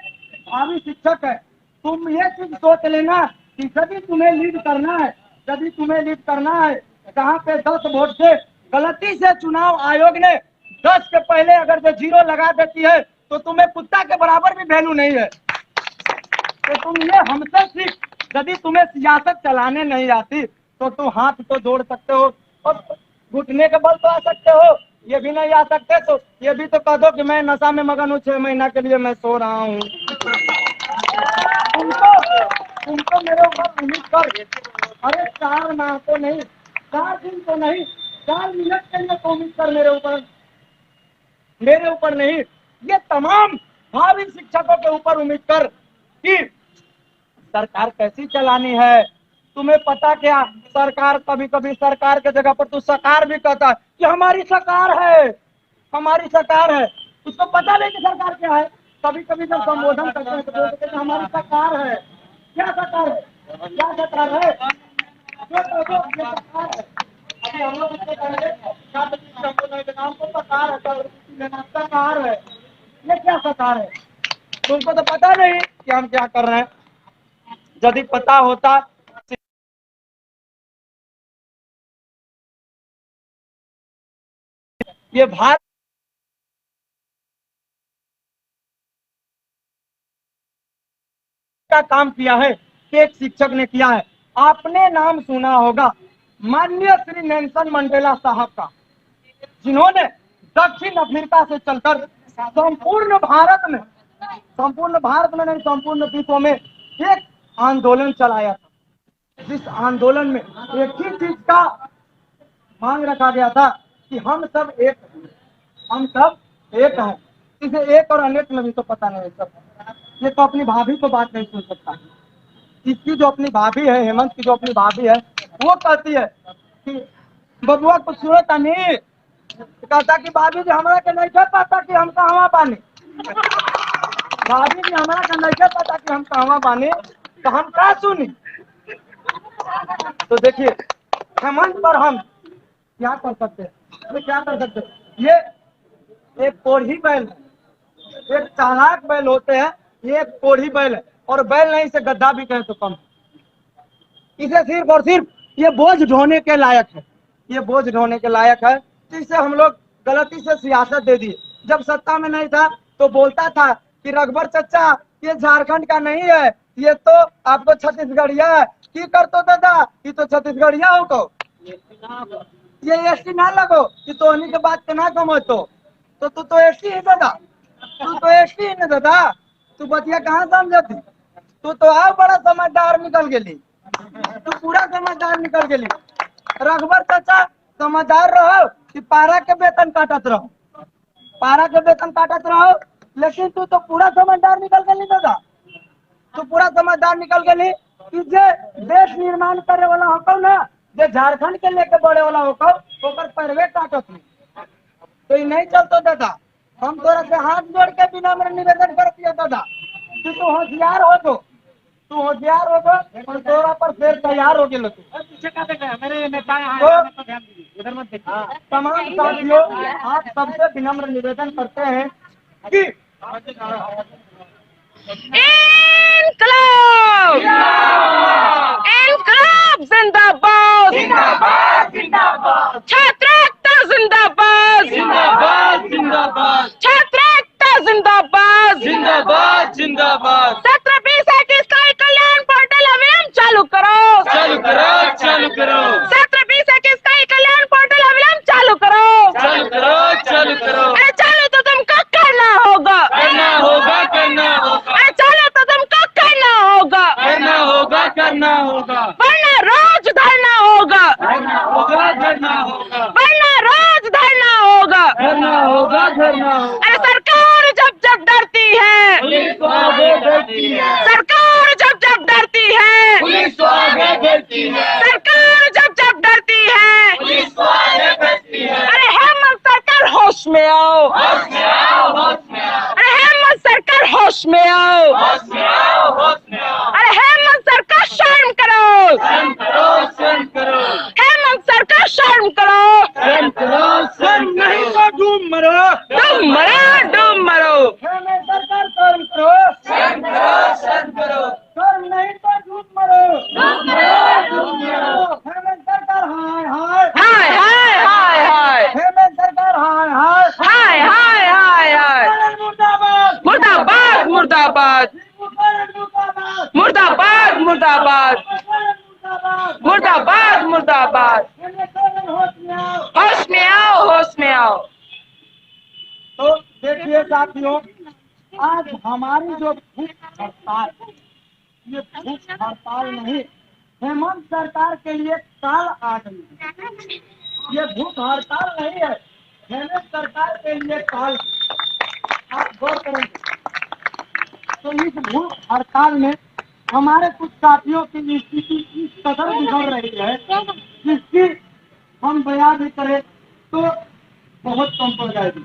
भावी शिक्षक है। तुम ये चीज सोच लेना कि कभी तुम्हें लीड करना है यदि तुम्हें लीड करना है, जहाँ पे 10 वोट से गलती से चुनाव आयोग ने 10 के पहले अगर जो 0 लगा देती है तो तुम्हें कुत्ता के बराबर भी वैल्यू नहीं है। तो तुम ये हमसे सीख, यदि तुम्हें सियासत चलाने नहीं आती तो तुम हाथ तो जोड़ सकते हो और घुटने के बल तो आ सकते हो, ये भी नहीं आ सकते तो ये भी तो कह दो कि मैं नशा में मगन हूँ, 6 महीना के लिए मैं सो रहा हूँ। तुमको मेरे ऊपर उम्मीद कर, अरे 4 माह तो नहीं, 4 दिन तो नहीं, 4 मिनट के लिए तो उम्मीद कर मेरे ऊपर नहीं, ये तमाम भावी शिक्षकों के ऊपर उम्मीद कर कि सरकार कैसी चलानी है। तुम्हें पता क्या, सरकार कभी कभी सरकार के जगह पर तू सरकार भी कहता है कि हमारी सरकार है, हमारी सरकार है, उसको पता नहीं कि सरकार क्या है। कभी कभी जब संबोधन करते हैं तो बोलते हैं हमारी सरकार है। क्या सरकार है, क्या सरकार है, जो सरकार है। अभी हम लोग इससे पहले नाम को सरकार है, सरकार है, ये क्या सरकार है, तुमको तो पता नहीं कि हम क्या कर रहे हैं। यदि पता होता, ये भारत का काम किया है, एक शिक्षक ने किया है। आपने नाम सुना होगा माननीय श्री नेल्सन मंडेला साहब का, जिन्होंने दक्षिण अफ्रीका से चलकर संपूर्ण भारत में नहीं, संपूर्ण विश्व में एक आंदोलन चलाया था। जिस आंदोलन में एक ही चीज का मांग रखा गया था कि हम सब एक हैं। इसे एक और अनेक में भी तो पता नहीं सब, ये तो अपनी भाभी को बात नहीं सुन सकता। इसकी जो अपनी भाभी है, हेमंत की जो अपनी भाभी है, वो कहती है कि बबुआ कुछ सुनता नहीं, कहता कि भाभी जी हमारा के नहीं पता कि हम कहाँ बानी, भाभी जी हमारा के नहीं पता कि हम कहाँ बानी, तो हम क्या सुनी। तो देखिए हेमंत पर हम क्या कर सकते हैं, ये एक कोढ़ी बैल है, एक चालाक बैल होते हैं, ये एक कोढ़ी बैल है, और बैल नहीं से गद्दा भी कहे तो कम। इसे सिर्फ और सिर्फ ये बोझ ढोने के लायक है, ये बोझ ढोने के लायक है। जिसे हम लोग गलती से सियासत दे दिए। जब सत्ता में नहीं था तो बोलता था कि रघुवर चचा ये झारखंड का नहीं है, ये तो आपको छत्तीसगढ़िया है। की कर तो दादा, ये तो छत्तीसगढ़िया हो को, ये एसटी ना लगो कि तो उन्हीं के बात के ना कमो तो तू तो एसटी है दादा, तू तो एसटी है ना दादा, तू बतिया कहाँ समझती, तू तो आप बड़ा समझदार निकल गेली, तू पूरा समझदार निकल गेली। रघुवर चाचा समझदार रहो कि पारा के वेतन काटत रहो, लेकिन तू तो पूरा समझदार निकल गेली दादा, तू पूरा समझदार निकल गेली कि जे देश निर्माण करे वाला होको ना, जे झारखंड के लेके बढ़े वाला होको, ओकर पैरवे काटत नहीं, तो ये नहीं चलतो दादा। हम तोरा से हाथ जोड़ के विनम्र निवेदन करती है दादा कि तू होशियार हो तो, और तोरा पर शेर तैयार हो गेलो तू। मेरे नेता इधर मत देखिए। तमाम साथियों, आप सबसे विनम्र निवेदन करते हैं कि इनकलाब जिंदाबाद, छात्र एकता जिंदाबाद, छात्र एकता जिंदाबाद, 17-20-21 का कल्याण पोर्टल अविलंब चालू करो, 17-20-21 का कल्याण पोर्टल अविलंब चालू करो। अरे चालू तो तुमको करना होगा, अरे चालू तो तुमको करना होगा, वरना रोज धरना होगा, अरे सरकार जब डरती है, सरकार जब डरती है, सरकार जब डरती है, अरे हेमंत सरकार होश में आओ, अरे हेमंत सरकार होश में आओ, अरे हेमंत सरकार शर्म करो, हेमंत सरकार शर्म करो, नहीं तो डूब मरो, डूब मरो। हेमंत सरकार शर्म करो, शर्म नहीं तो डूब मरो। मुर्दाबाद मुर्दाबाद मुर्दाबाद मुर्दाबाद मुर्दाबाद। होश में आओ, होश में आओ। तो देखिए साथियों, आज हमारी जो भूख हड़ताल, ये भूख हड़ताल नहीं, हेमंत सरकार के लिए काल आ गई। ये भूख हड़ताल नहीं है, हेमंत सरकार के लिए काल। आप गौर करेंगे तो इस भूख हड़ताल में हमारे कुछ साथियों की स्थिति इस कदर बिगड़ रही है जिसकी हम बयान भी करें तो बहुत कम पड़ जाएगी।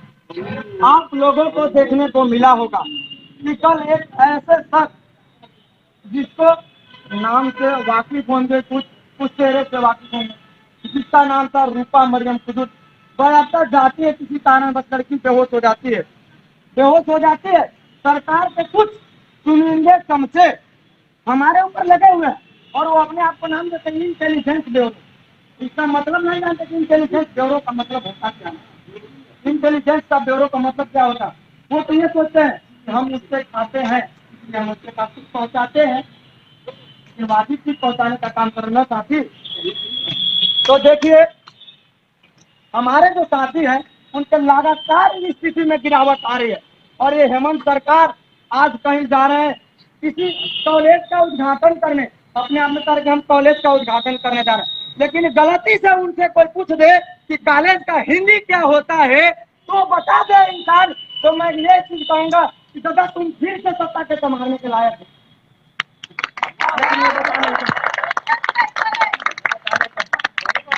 आप लोगों को देखने को मिला होगा कि कल एक ऐसे शख्स जिसको नाम से वाकिफ होंगे, कुछ चेहरे से वाकिफ होंगे, जिसका नाम था रूपा मरियम खुदूद, बराबर जाती है किसी कारणवश लड़की बेहोश हो जाती है, सरकार के कुछ चुनिंदे चमचे हमारे ऊपर लगे हुए हैं और वो अपने आप को नाम देते हैं इंटेलिजेंस ब्यूरो। इसका मतलब नहीं जानते कि इंटेलिजेंस ब्यूरो का मतलब होता क्या है। इंटेलिजेंस का ब्यूरो का मतलब क्या होता है? वो तो ये सोचते हैं कि हम उससे खाते हैं, इसलिए हम उससे काफी पहुंचाते हैं, वाजिब चीज पहुंचाने का काम करना साथी। तो देखिए हमारे जो साथी हैं उनके लगातार इस स्थिति में गिरावट आ रही है और ये हेमंत सरकार आज कहीं जा रहे हैं किसी कॉलेज का उद्घाटन करने, अपने आप में करके हम कॉलेज का उद्घाटन करने जा रहे हैं, लेकिन गलती से उनसे कोई पूछ दे कि कॉलेज का हिंदी क्या होता है तो बता दे इंसान, तो मैं ये चीज कहूंगा कि दादा तुम फिर से सत्ता के संभालने के लायक हो।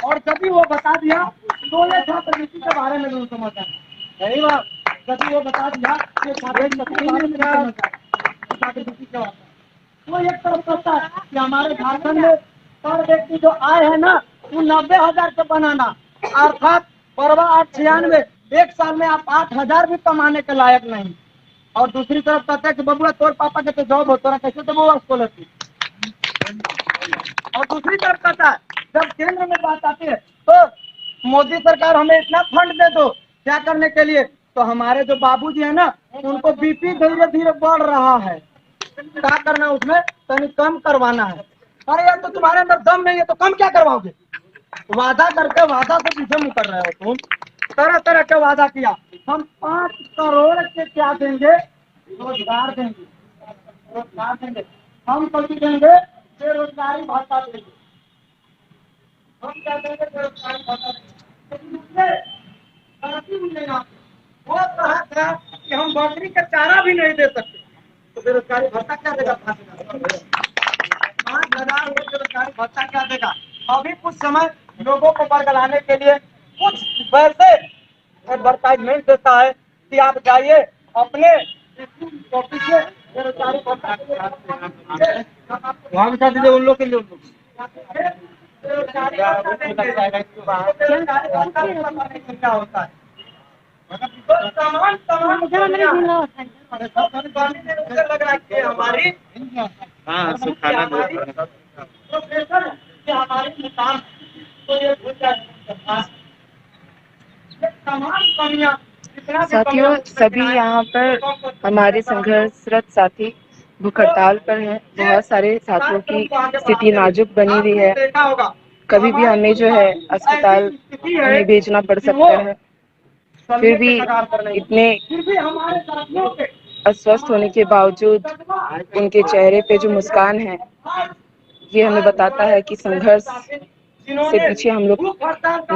और कभी वो बता दिया तो छात्रवृत्ति के बारे में नहीं समझता, सही बात, कभी वो बता दिया कि छात्रवृत्ति क्या होता है। वो एक तरफ सोचता है कि हमारे झारखंड में पर व्यक्ति जो आए हैं ना वो 90,000 के बनाना, अर्थात परवा 896, एक साल में आप 8,000 भी कमाने के लायक नहीं। और दूसरी तरफ कहते हैं कि बबुआ तोर पापा के तो जॉब होता है, कैसे तो वो स्कॉलरशिप। और दूसरी तरफ कहता है जब केंद्र में बात आती है तो मोदी सरकार हमें इतना फंड दे दो क्या करने के लिए, तो हमारे जो बाबूजी है ना उनको बीपी धीरे धीरे बढ़ रहा है, क्या करना उसमें तनी कम करवाना है। अरे यार तो तुम्हारे अंदर दम नहीं है तो कम क्या करवाओगे? वादा करके वादा से पीछे मुकर रहे हो तुम। तरह तरह के वादा किया, हम 5 करोड़ के क्या देंगे, रोजगार देंगे, रोजगार देंगे, हम कभी देंगे बेरोजगारी भत्ता देंगे, हम क्या देंगे बेरोजगारी भत्ता देंगे। वो कहा था कि हम बकरी का चारा भी नहीं दे सकते, तो बेरोजगारी भत्ता क्या देगा? 5,000 बेरोजगारी भत्ता क्या देगा? अभी कुछ समय लोगों को बरगलाने के लिए कुछ वैसे एडवर्टाइजमेंट देता है कि आप जाइए अपने ऑफिस से बेरोजगारी भत्ता वहाँ भी दीजिए उन लोग के लिए, क्या होता है हमारी साथियों, सभी यहाँ पर हमारे संघर्षरत साथी भूख हड़ताल पर हैं। बहुत सारे साथियों की स्थिति नाजुक बनी हुई है, कभी भी हमें जो है अस्पताल में भेजना पड़ सकता है। फिर भी इतने अस्वस्थ होने के बावजूद उनके चेहरे पे जो मुस्कान है ये हमें बताता है कि संघर्ष से पीछे हम लोग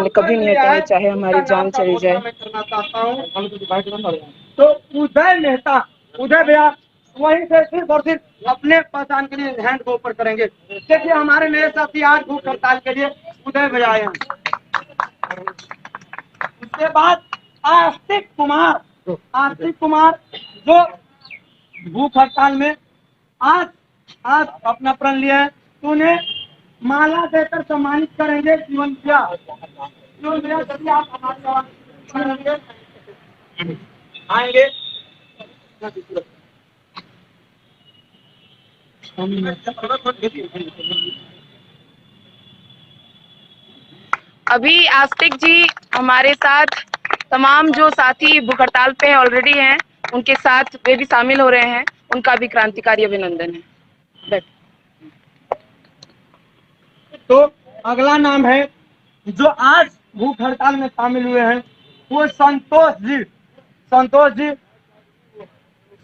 कभी नहीं हटेंगे, चाहे हमारी जान चली जाए। तो उदय मेहता, उदय भैया वहीं से सिर्फ और सिर्फ अपने पहचान के लिए हैंड को ऊपर करेंगे। देखिए हमारे नए साथी आज भूख हड़ताल के लिए उदय भैया आए हैं। उसके बाद आस्तिक कुमार जो भूख हड़ताल में आज अपना प्रण लिया है, तो उन्हें माला देकर सम्मानित करेंगे। जीवन भैया आप हमारे आएंगे। अभी आस्तिक जी हमारे साथ, तमाम जो साथी भूख हड़ताल पे ऑलरेडी हैं उनके साथ वे भी शामिल हो रहे हैं। उनका भी क्रांतिकारी अभिनंदन है। बस। तो अगला नाम है जो आज भूख हड़ताल में शामिल हुए हैं, वो संतोष जी।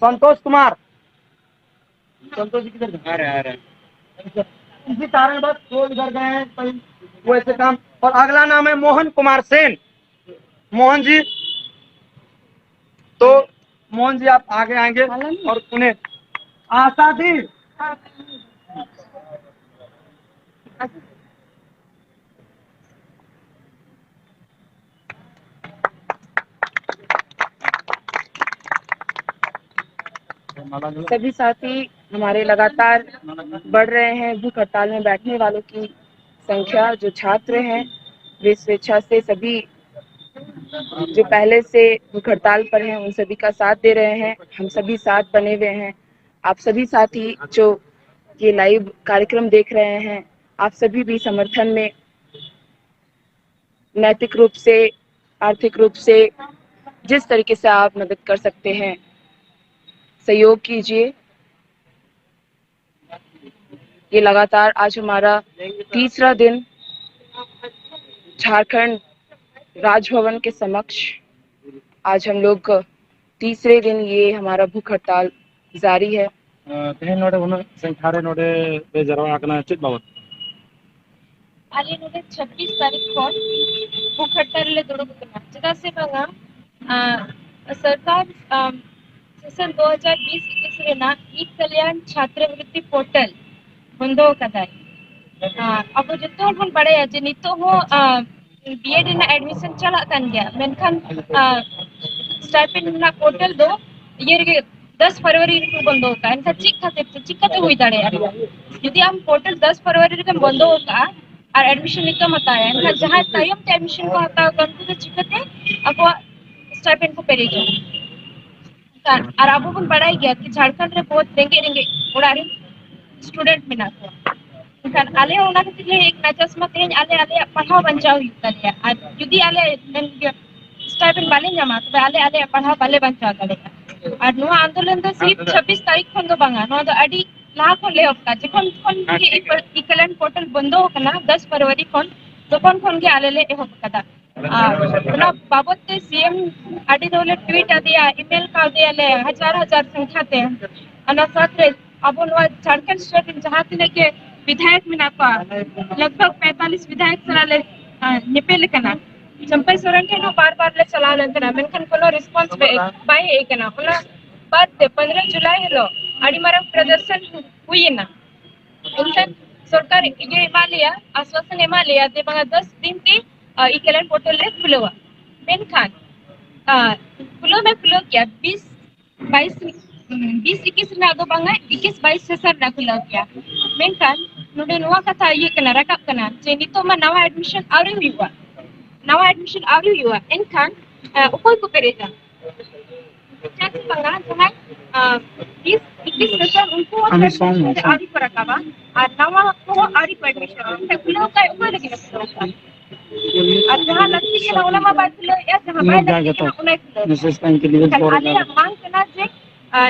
संतोष कुमार। संतोष जी किधर आ रहे हैं? इसी कारणवश वो इधर गए हैं कहीं वो ऐसे काम। और अगला नाम है मोहन कुमार सेन। मोहन जी, तो मोहन जी आप आगे आएंगे और उन्हें आशा दी। सभी साथी हमारे लगातार बढ़ रहे हैं। भूख हड़ताल में बैठने वालों की संख्या, जो छात्र हैं वे स्वेच्छा से सभी जो पहले से भूख हड़ताल पर हैं उन सभी का साथ दे रहे हैं। हम सभी साथ बने हुए हैं। आप सभी साथी जो ये लाइव कार्यक्रम देख रहे हैं, आप सभी भी समर्थन में नैतिक रूप से, आर्थिक रूप से, जिस तरीके से आप मदद कर सकते हैं सहयोग कीजिए। ये लगातार आज हमारा तीसरा दिन झारखंड राजभवन के समक्ष, आज हम लोग तीसरे दिन ये हमारा भूख हड़ताल जारी है। आले नोडे 26 तारीख को भूख हड़ताल ले दुड़ुब कना चेदा से बांगा सरकार सेशन 2020-21 रेना ई कल्याण छात्रवृत्ति पोर्टल बंदो कदाई। अब जतो बन बड़े जे नितो हो बीएड ना एडमिशन चला कान गया मेनखान स्टाइपेंड ना पोर्टल दो ये 10 फरवरी को बंदो का एनका चिक्काते हुई दाड़े यदि हम पोर्टल 10 फरवरी को बंदो का और एडमिशन नितो मत आया एनका जहां तायम ते एडमिशन को हता गंतु तो चिक्काते अब स्टाइपेंड को पेरेगा। और अब बन बड़ाई गया कि झारखंड रे बहुत रेंगे उड़ारे स्टूडेंट में ना kan ale ona khatile ek nachasma teñ ale पढ़ाओ बंचाओ युक्तलिया आज यदि ale स्टाइपेंड बाले जमा तो ale पढ़ाओ बाले बंचाओ करेगा। और नो आंदोलन तो सिर्फ 26 तारीख खन दो बांगा नो तो अडी लाख ले ऑफ का जखन खन के इक्वलेंट पोर्टल बंदो कना 10 फरवरी खन तखन खन के ale ले एहो कदा ना बाबत ते सीएम अडी दोले ट्वीट दिया ईमेल का दिया ले हजार संख्या ते अना साथ अब झारखंड स्टेट जहां तक के विधायक मिना पा लगभग 45 विधायक सलाले निपेल कना चंपई सोरेन के नो बार ले चला लेना मेनखन कोनो रिस्पांस बाय ए कना ओला बाद 15 जुलाई लो अड़ी मारा प्रदर्शन हुई ना उनका सरकार ये हिमालय आश्वासन हिमालय दे बंगा 10 दिन के इकलन पोर्टल ले खुलवा मेनखान खुलो में खुलो क्या 20-21 ना दो बंगा 21-22 सेशन ना खुला क्या मेनखान नोडे नवा कथा ये कना रकाब कना जे नितो मा नवा एडमिशन आवरी हुआ एनखान उकोय को पेरेजा चाची बंगा जहां 20-21 सेशन उनको आदि पर रकाबा और नवा को आदि पर एडमिशन खुलो का उकोय लगे और जहां लगती के ना मा बात खुलो या जहां बाय लगती के उन्हें विशेष टाइम के लिए आले मांग कना जे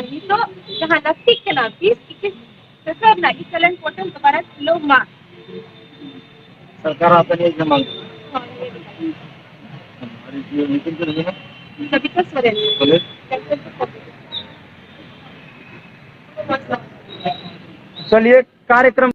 नितो जहां लगती के ना 20-21 सेशन ना इकलन पोर्टल दोबारा खुलो मा सरकार आपने एक मांग सविता सोरेन चलिए कार्यक्रम